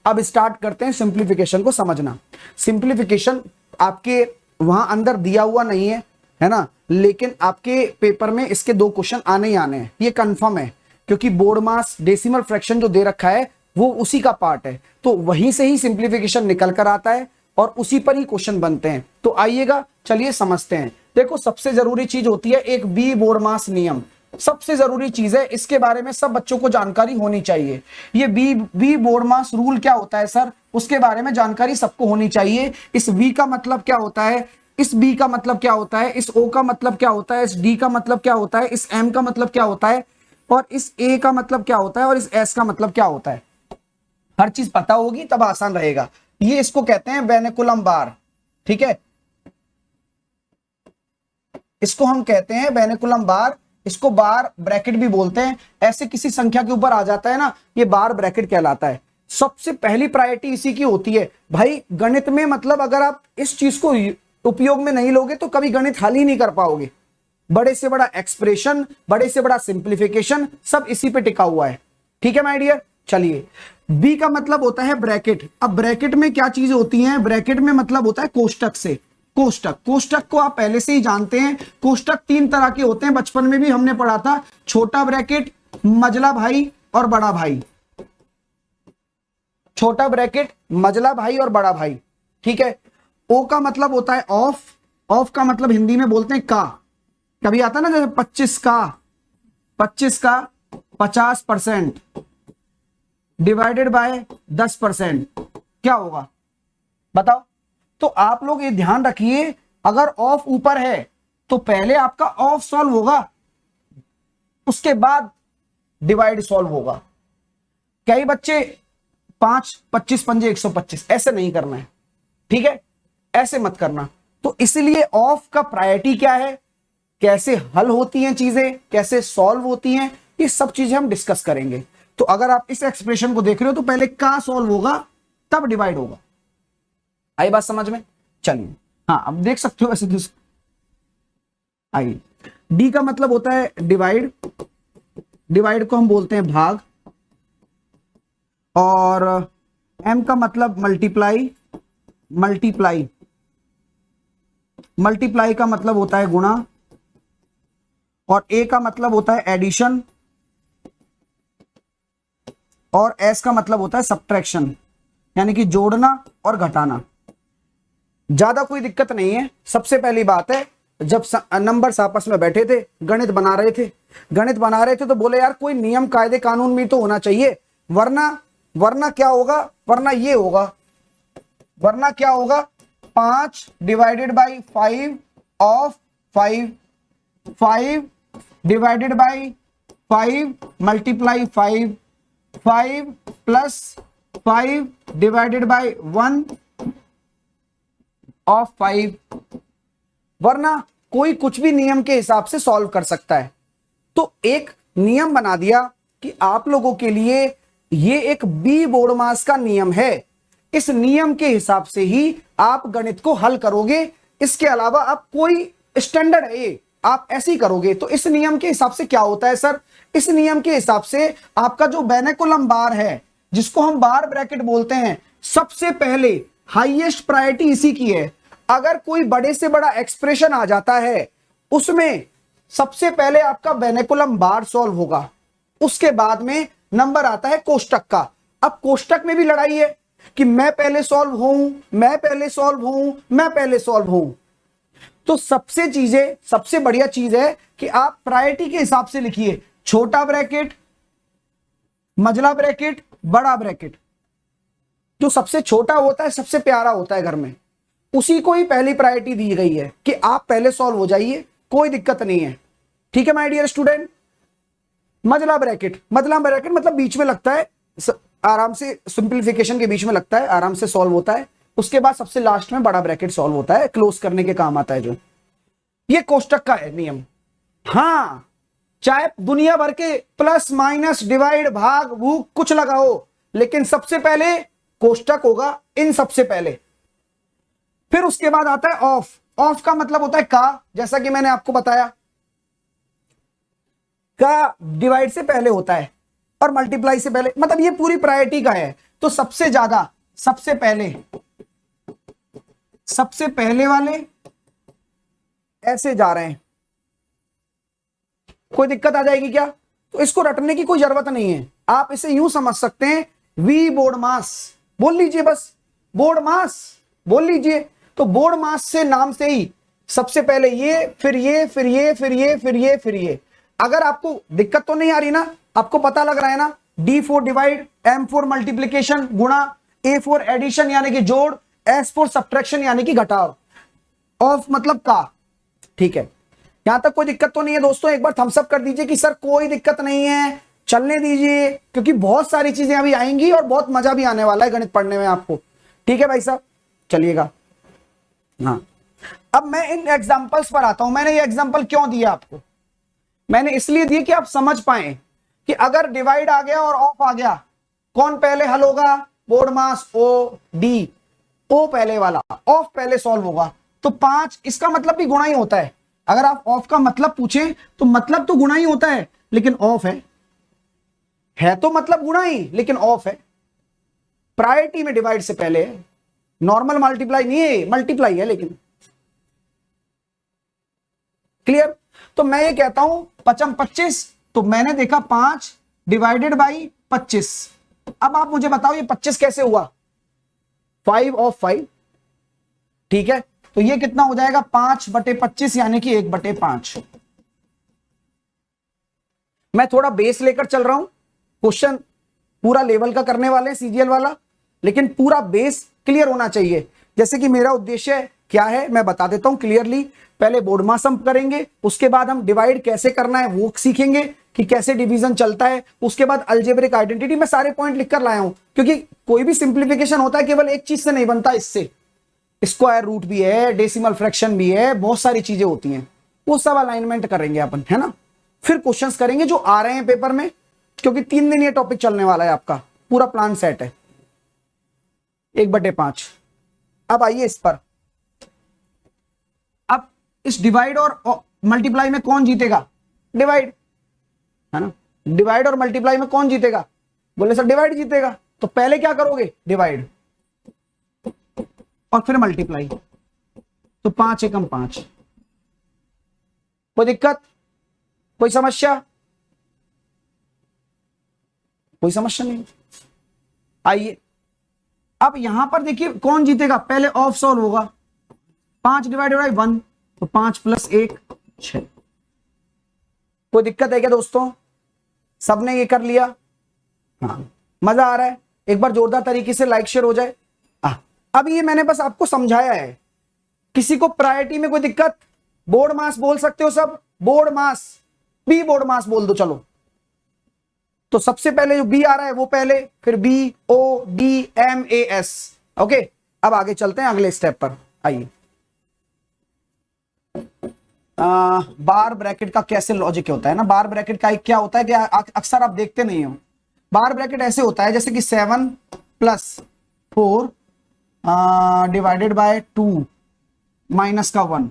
अब स्टार्ट करते हैं सिंप्लीफिकेशन को समझना। सिंप्लीफिकेशन आपके वहां अंदर दिया हुआ नहीं है ना, लेकिन आपके पेपर में इसके 2 क्वेश्चन आने ही आने हैं, ये कंफर्म है, क्योंकि बोर्ड मास डेसिमल फ्रैक्शन जो दे रखा है वो उसी का पार्ट है, तो वहीं से ही सिंप्लीफिकेशन निकल कर आता है और उसी पर ही क्वेश्चन बनते हैं। तो आइएगा चलिए समझते हैं। देखो सबसे जरूरी चीज होती है एक बी बोर्ड मास नियम, सबसे जरूरी चीज है, इसके बारे में सब बच्चों को जानकारी होनी चाहिए। ये बी बोर्ड मास रूल क्या होता है सर, उसके बारे में जानकारी सबको होनी चाहिए। इस वी का मतलब क्या होता है, इस बी का मतलब क्या होता है, इस ओ का मतलब क्या होता है, इस डी का मतलब क्या होता है, इस एम का मतलब क्या होता है, और इस ए का मतलब क्या होता है, और इस एस का मतलब क्या होता है। हर चीज पता होगी तब आसान रहेगा। ये इसको कहते हैं वेनिकुलम बार, ठीक है, इसको हम कहते हैं वेनिकुलम बार, इसको बार ब्रैकेट भी बोलते हैं। ऐसे किसी संख्या के ऊपर आ जाता है ना, ये बार ब्रैकेट कहलाता है। सबसे पहली प्रायोरिटी इसी की होती है भाई गणित में, मतलब अगर आप इस चीज को उपयोग में नहीं लोगे तो कभी गणित हल ही नहीं कर पाओगे। बड़े से बड़ा एक्सप्रेशन, बड़े से बड़ा सिंप्लीफिकेशन, सब इसी पे टिका हुआ है, ठीक है माय डियर। चलिए बी का मतलब होता है ब्रैकेट। अब ब्रैकेट में क्या चीज होती है, ब्रैकेट में मतलब होता है कोष्टक से। कोष्टक, कोष्टक को आप पहले से ही जानते हैं। कोष्टक 3 तरह के होते हैं, बचपन में भी हमने पढ़ा था, छोटा ब्रैकेट, मझला भाई और बड़ा भाई। छोटा ब्रैकेट, मझला भाई और बड़ा भाई, ठीक है। ओ का मतलब होता है ऑफ, ऑफ का मतलब हिंदी में बोलते हैं का। कभी आता ना जैसे 25 का 50% डिवाइडेड बाय 10%, क्या होगा बताओ। तो आप लोग ये ध्यान रखिए, अगर ऑफ ऊपर है तो पहले आपका ऑफ सॉल्व होगा, उसके बाद डिवाइड सॉल्व होगा। कई बच्चे 5 25 पंजे 125 ऐसे नहीं करना है, ठीक है, ऐसे मत करना। तो इसलिए ऑफ का प्रायोरिटी क्या है, कैसे हल होती हैं चीजें, कैसे सॉल्व होती हैं, ये सब चीजें हम डिस्कस करेंगे। तो अगर आप इस एक्सप्रेशन को देख रहे हो तो पहले का सॉल्व होगा तब डिवाइड होगा। आई बात समझ में। चलिए हाँ अब देख सकते हो ऐसे। आइए, डी का मतलब होता है डिवाइड, डिवाइड को हम बोलते हैं भाग, और एम का मतलब मल्टीप्लाई, मल्टीप्लाई, मल्टीप्लाई का मतलब होता है गुणा, और ए का मतलब होता है एडिशन, और एस का मतलब होता है सब्ट्रैक्शन, यानी कि जोड़ना और घटाना। ज्यादा कोई दिक्कत नहीं है। सबसे पहली बात है, जब नंबर्स आपस में बैठे थे, गणित बना रहे थे तो बोले यार कोई नियम कायदे कानून भी तो होना चाहिए, वरना क्या होगा, वरना ये होगा, वरना क्या होगा, 5 divided by 5 of 5, 5 divided by 5 multiply 5, 5 plus 5 divided by 1 of 5, वरना कोई कुछ भी नियम के हिसाब से सॉल्व कर सकता है। तो एक नियम बना दिया कि आप लोगों के लिए ये एक बी बोर्ड मास का नियम है, इस नियम के हिसाब से ही आप गणित को हल करोगे। इसके अलावा आप कोई स्टैंडर्ड है ये, आप ऐसे ही करोगे। तो इस नियम के हिसाब से क्या होता है सर, इस नियम के हिसाब से आपका जो वेनिकुलम बार है, जिसको हम बार ब्रैकेट बोलते हैं, सबसे पहले हाईएस्ट प्रायोरिटी इसी की है। अगर कोई बड़े से बड़ा एक्सप्रेशन आ जाता है, उसमें सबसे पहले आपका वेनिकुलम बार सॉल्व होगा, उसके बाद में नंबर आता है कोष्टक का। अब कोष्टक में भी लड़ाई है कि मैं पहले सॉल्व हूं, मैं पहले सॉल्व हूं, मैं पहले सॉल्व हूं। तो सबसे बढ़िया चीज है कि आप प्रायोरिटी के हिसाब से लिखिए, छोटा ब्रैकेट, मझला ब्रैकेट, बड़ा ब्रैकेट। जो सबसे छोटा होता है, सबसे प्यारा होता है घर में, उसी को ही पहली प्रायोरिटी दी गई है कि आप पहले सॉल्व हो जाइए, कोई दिक्कत नहीं है, ठीक है माय डियर स्टूडेंट। मझला ब्रैकेट मतलब बीच में लगता है, आराम से सिंप्लीफिकेशन के बीच में लगता है, आराम से सॉल्व होता है। उसके बाद सबसे लास्ट में बड़ा ब्रैकेट सॉल्व होता है, क्लोज करने के काम आता है जो। ये कोष्टक का है नियम। हां, चाहे दुनिया भर के प्लस माइनस डिवाइड भाग भूग कुछ लगाओ, लेकिन सबसे पहले कोष्टक होगा, इन सबसे पहले। फिर उसके बाद आता है ऑफ। ऑफ का मतलब होता है का, जैसा कि मैंने आपको बताया, का डिवाइड से पहले होता है और मल्टीप्लाई से पहले, मतलब ये पूरी प्रायोरिटी का है। तो सबसे ज्यादा सबसे पहले वाले ऐसे जा रहे हैं, कोई दिक्कत आ जाएगी क्या? तो इसको रटने की कोई जरूरत नहीं है, आप इसे यूं समझ सकते हैं, वी बोर्ड मास बोल लीजिए, बस बोर्ड मास बोल लीजिए। तो बोर्ड मास से नाम से ही सबसे पहले ये, फिर ये, फिर ये, फिर ये, फिर ये, फिर ये। अगर आपको दिक्कत तो नहीं आ रही ना, आपको पता लग रहा है ना, D4 डिवाइड, M4 मल्टीप्लीकेशन गुणा, A4 एडिशन यानी कि जोड़, S4 सब्ट्रैक्शन यानी कि घटाव, ऑफ मतलब का। ठीक है, यहां तक कोई दिक्कत तो नहीं है दोस्तों? एक बार थम्स अप कर दीजिए कि सर कोई दिक्कत नहीं है, चलने दीजिए, क्योंकि बहुत सारी चीजें अभी आएंगी और बहुत मजा भी आने वाला है गणित पढ़ने में आपको। ठीक है भाई साहब, चलिएगा। हाँ, अब मैं इन एग्जांपल्स पर आता हूं। मैंने ये एग्जांपल क्यों दिया आपको? मैंने इसलिए दिए कि आप समझ पाए कि अगर डिवाइड आ गया और ऑफ आ गया, कौन पहले हल होगा? बोर्ड मास O D, O पहले वाला, ऑफ पहले सॉल्व होगा। तो 5, इसका मतलब भी गुणा ही होता है। अगर आप ऑफ का मतलब पूछें तो मतलब तो गुणा ही होता है, लेकिन ऑफ है तो मतलब गुणा ही, लेकिन ऑफ है। प्रायोरिटी में डिवाइड से पहले है, नॉर्मल मल्टीप्लाई नहीं है, मल्टीप्लाई है लेकिन। क्लियर? तो मैं ये कहता हूं 5 25, तो मैंने देखा 5 डिवाइडेड बाई 25। अब आप मुझे बताओ ये 25 कैसे हुआ? 5 ऑफ 5। ठीक है, तो ये कितना हो जाएगा? 5/25 यानी कि 1/5। मैं थोड़ा बेस लेकर चल रहा हूं, क्वेश्चन पूरा लेवल का करने वाले हैं, सीजीएल वाला, लेकिन पूरा बेस क्लियर होना चाहिए। जैसे कि मेरा उद्देश्य क्या है मैं बता देता हूं क्लियरली। पहले बोर्ड मास हम करेंगे, उसके बाद हम डिवाइड कैसे करना है वो सीखेंगे कि कैसे डिवीजन चलता है, उसके बाद अलजेब्रिक आइडेंटिटी। मैं सारे पॉइंट लिखकर लाया हूं, क्योंकि कोई भी सिंप्लीफिकेशन होता है केवल एक चीज से नहीं बनता, इससे स्क्वायर रूट भी है, डेसिमल फ्रैक्शन भी है, बहुत सारी चीजें होती हैं, वो सब अलाइनमेंट करेंगे अपन, है ना। फिर क्वेश्चंस करेंगे जो आ रहे हैं पेपर में, क्योंकि 3 दिन ये टॉपिक चलने वाला है, आपका पूरा प्लान सेट है। 1/5। अब आइए इस पर। अब इस डिवाइड और मल्टीप्लाई में कौन जीतेगा? डिवाइड, है ना। डिवाइड और मल्टीप्लाई में कौन जीतेगा? बोले सर डिवाइड जीतेगा। तो पहले क्या करोगे? डिवाइड और फिर मल्टीप्लाई। तो 5 एकम 5। कोई दिक्कत, कोई समस्या? कोई समस्या नहीं। आइए अब यहां पर देखिए कौन जीतेगा। पहले ऑफ सॉल्व होगा, 5 डिवाइडेड बाई 1, तो 5 + 1 6। कोई दिक्कत है क्या दोस्तों? सबने ये कर लिया? हाँ, मजा आ रहा है? एक बार जोरदार तरीके से लाइक शेयर हो जाए। अब ये मैंने बस आपको समझाया है। किसी को प्रायोरिटी में कोई दिक्कत? बोर्ड मास बोल सकते हो सब? बोर्ड मास, बी बोर्ड मास बोल दो चलो। तो सबसे पहले जो बी आ रहा है वो पहले, फिर BODMAS। ओके, अब आगे चलते हैं अगले स्टेप पर। आइए, बार ब्रैकेट का कैसे लॉजिक होता है ना। बार ब्रैकेट का एक क्या होता है कि अक्सर आप देखते नहीं हो। बार ब्रैकेट ऐसे होता है जैसे कि 7 + 4 डिवाइडेड बाय 2 माइनस का 1।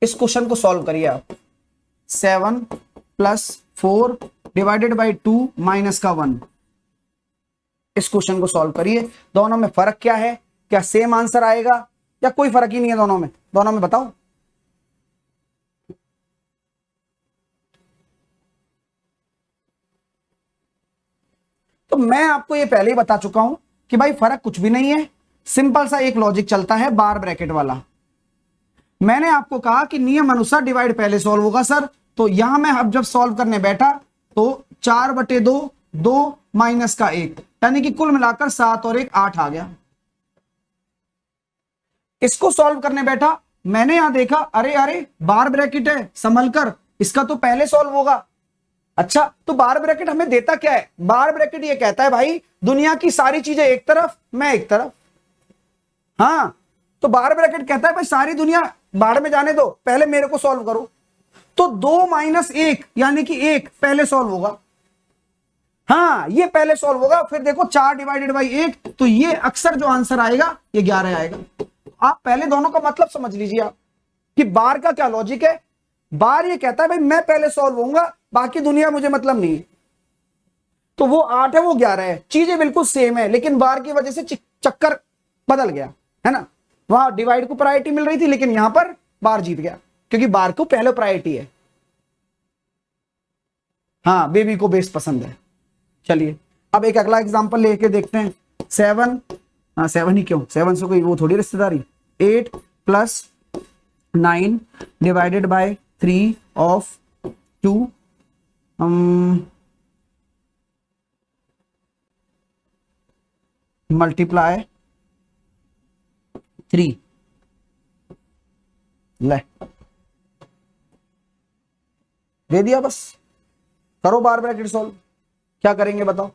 इस क्वेश्चन को सॉल्व करिए आप। 7 + 4 डिवाइडेड बाय 2 माइनस का 1। इस क्वेश्चन को सॉल्व करिए। दोनों में फर्क क्या है? क्या सेम आंसर आएगा या कोई फर्क ही नहीं है दोनों में? दोनों में बताओ। तो मैं आपको ये पहले ही बता चुका हूं कि भाई फर्क कुछ भी नहीं है, सिंपल सा एक लॉजिक चलता है बार ब्रैकेट वाला। मैंने आपको कहा कि नियम अनुसार डिवाइड पहले सॉल्व होगा सर, तो यहां मैं अब जब सॉल्व करने बैठा तो 4/2 2 माइनस का 1, यानी कि कुल मिलाकर 7 और 1 8 आ गया। इसको सॉल्व करने बैठा, मैंने यहां देखा अरे अरे बार ब्रैकेट है, संभल कर, इसका तो पहले सॉल्व होगा। अच्छा, तो बार ब्रैकेट हमें देता क्या है? बार ब्रैकेट ये कहता है भाई दुनिया की सारी चीजें एक तरफ, मैं एक तरफ। हाँ, तो बार ब्रैकेट कहता है भाई सारी दुनिया बाहर में जाने दो, पहले मेरे को सॉल्व करो। तो 2 - 1 यानी कि 1 पहले सॉल्व होगा। हाँ, ये पहले सॉल्व होगा। फिर देखो 4 डिवाइडेड बाई 1, तो ये अक्सर जो आंसर आएगा ये 11 आएगा। आप पहले दोनों का मतलब समझ लीजिए आप कि बार का क्या लॉजिक है। बार ये कहता है भाई मैं पहले सॉल्व होऊंगा, बाकी दुनिया मुझे मतलब नहीं है। तो वो 8 है वो 11 है, चीजें बिल्कुल सेम है, लेकिन बार की वजह से चक्कर बदल गया, है ना। वहां डिवाइड को प्रायोरिटी मिल रही थी, लेकिन यहां पर बार जीत गया क्योंकि बार को पहले प्रायोरिटी है। हाँ, बेबी को बेस पसंद है। चलिए अब एक अगला एग्जांपल लेके देखते हैं। 7, हाँ 7 ही क्यों, 7 से कोई वो थोड़ी रिश्तेदारी। 8 + 9 डिवाइडेड बाय 3 ऑफ 2 मल्टीप्लाई 3। ले दे दिया, बस करो बार ब्रैकेट सॉल्व। क्या करेंगे बताओ?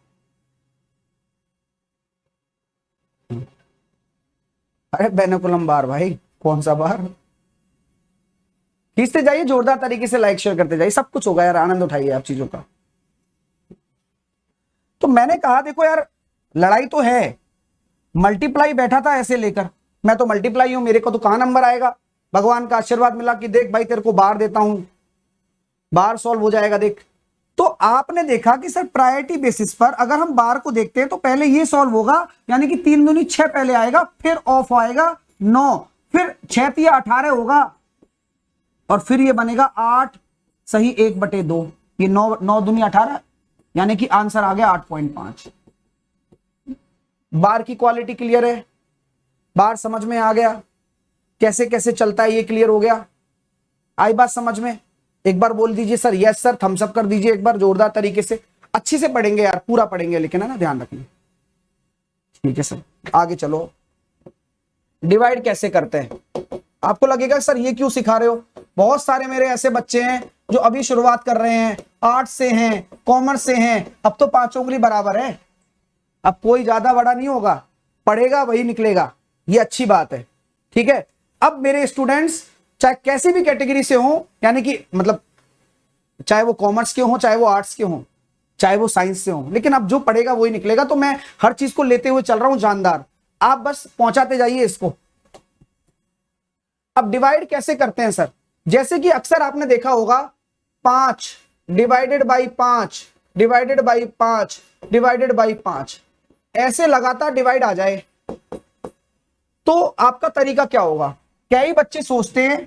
अरे बेनकुलम बार भाई, कौन सा बार? खींचते जाइए, जोरदार तरीके से लाइक शेयर करते जाइए, सब कुछ होगा यार, आनंद उठाइए आप चीजों का। तो मैंने कहा देखो यार, लड़ाई तो है, मल्टीप्लाई बैठा था ऐसे लेकर, मैं तो मल्टीप्लाई हूं, मेरे को तो कहां नंबर आएगा। भगवान का आशीर्वाद मिला कि देख भाई तेरे को बार देता हूं, बार सॉल्व हो जाएगा देख। तो आपने देखा कि सर प्रायोरिटी बेसिस पर अगर हम बार को देखते हैं तो पहले ये सॉल्व होगा, यानी कि 3 दूनी 6 पहले आएगा, फिर ऑफ आएगा 9, फिर 6 × 18 होगा, और फिर ये बनेगा 8 सही 1/2। ये 9 दूनी 18, यानी कि आंसर आ गया 8.5। बार की क्वालिटी क्लियर है, बार समझ में आ गया, कैसे कैसे चलता है ये क्लियर हो गया। आई बात समझ में? एक बार बोल दीजिए sir yes sir, thumbs up कर दीजिए एक बार जोरदार तरीके से। अच्छे से पढ़ेंगे यार, पूरा पढ़ेंगे, लेकिन है ना, ध्यान रखना। ठीक है सर, आगे चलो। डिवाइड कैसे करते हैं? आपको लगेगा सर ये क्यों सिखा रहे हो? बहुत सारे मेरे ऐसे बच्चे हैं जो अभी शुरुआत कर रहे हैं, आर्ट्स से हैं, कॉमर्स से हैं, अब तो 5 उंगली बराबर है, अब कोई ज्यादा बड़ा नहीं होगा, पढ़ेगा वही निकलेगा, ये अच्छी बात है। ठीक है, अब मेरे स्टूडेंट्स चाहे कैसी भी कैटेगरी से हो, यानी कि मतलब चाहे वो कॉमर्स के हो, चाहे वो आर्ट्स के हो, चाहे वो साइंस से हो, लेकिन अब जो पढ़ेगा वही निकलेगा। तो मैं हर चीज को लेते हुए चल रहा हूं जानदार, आप बस पहुंचाते जाइए इसको। अब डिवाइड कैसे करते हैं सर? जैसे कि अक्सर आपने देखा होगा 5 divided by 5 divided by 5 divided by 5, ऐसे लगातार डिवाइड आ जाए तो आपका तरीका क्या होगा? कई बच्चे सोचते हैं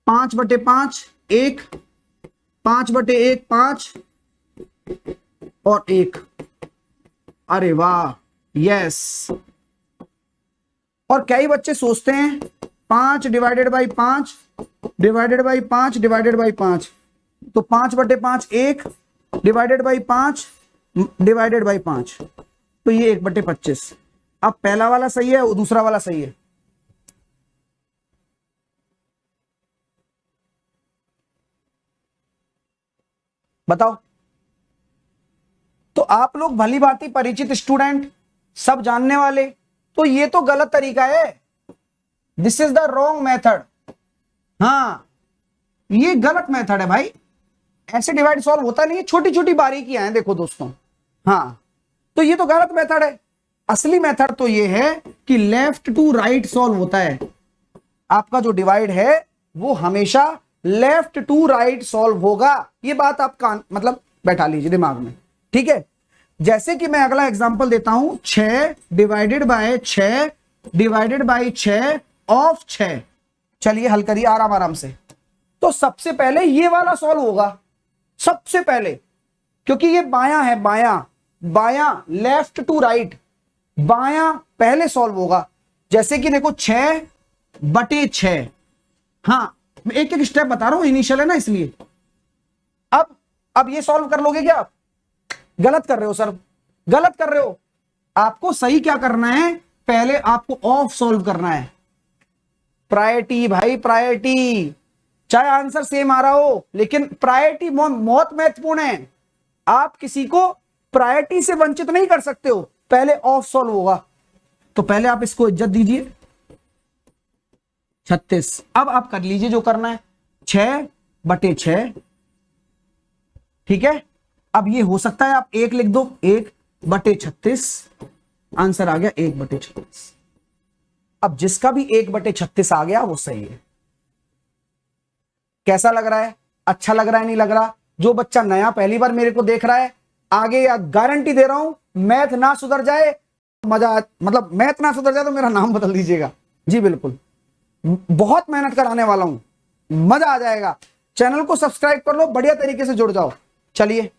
5/5 1, 5/1 5 और 1। अरे वाह, यस। और कई बच्चे सोचते हैं 5 divided by 5 divided by 5 divided by 5, तो 5/5 1 डिवाइडेड बाई 5 डिवाइडेड बाई 5, तो ये 1/25। अब पहला वाला सही है, दूसरा वाला सही है। बताओ। तो आप लोग भली भांति परिचित स्टूडेंट, सब जानने वाले, तो ये तो गलत तरीका है, this is the wrong method. हाँ, ये गलत मेथड है भाई, ऐसे डिवाइड सॉल्व होता नहीं है, छोटी छोटी बारीकियां हैं देखो दोस्तों। हाँ, तो ये तो गलत मेथड है। असली मेथड तो ये है कि लेफ्ट टू राइट सॉल्व होता है। आपका जो डिवाइड है वो हमेशा लेफ्ट टू राइट सॉल्व होगा, ये बात आप मतलब बैठा लीजिए दिमाग में। ठीक है, जैसे कि मैं अगला एग्जांपल देता हूं, 6 divided by 6 divided by 6 of 6। चलिए हल करिए आराम आराम से। तो सबसे पहले ये वाला सॉल्व होगा, सबसे पहले, क्योंकि ये बायां है, बायां बायां, लेफ्ट टू राइट, बायां पहले सॉल्व होगा। जैसे कि देखो 6/6। हाँ, मैं एक एक स्टेप बता रहा हूं, इनिशियल है ना इसलिए। अब ये सॉल्व कर लोगे क्या आप? गलत कर रहे हो सर, गलत कर रहे हो। आपको सही क्या करना है, पहले आपको ऑफ सॉल्व करना है। प्रायोरिटी भाई, प्रायोरिटी, चाहे आंसर सेम आ रहा हो, लेकिन प्रायोरिटी बहुत महत्वपूर्ण है। आप किसी को प्रायोरिटी से वंचित नहीं कर सकते हो, पहले ऑफ सॉल्व होगा। तो पहले आप इसको इज्जत दीजिए। 36। अब आप कर लीजिए जो करना है, 6/6। ठीक है, अब ये हो सकता है आप 1 लिख दो, 1/36, आंसर आ गया 1/36। अब जिसका भी 1/36 आ गया वो सही है। कैसा लग रहा है? अच्छा लग रहा है, नहीं लग रहा? जो बच्चा नया पहली बार मेरे को देख रहा है, आगे या गारंटी दे रहा हूं, मैथ ना सुधर जाए, मजा, मतलब मैथ ना सुधर जाए तो मेरा नाम बदल दीजिएगा। जी बिल्कुल, बहुत मेहनत कराने वाला हूं, मजा आ जाएगा। चैनल को सब्सक्राइब कर लो, बढ़िया तरीके से जुड़ जाओ। चलिए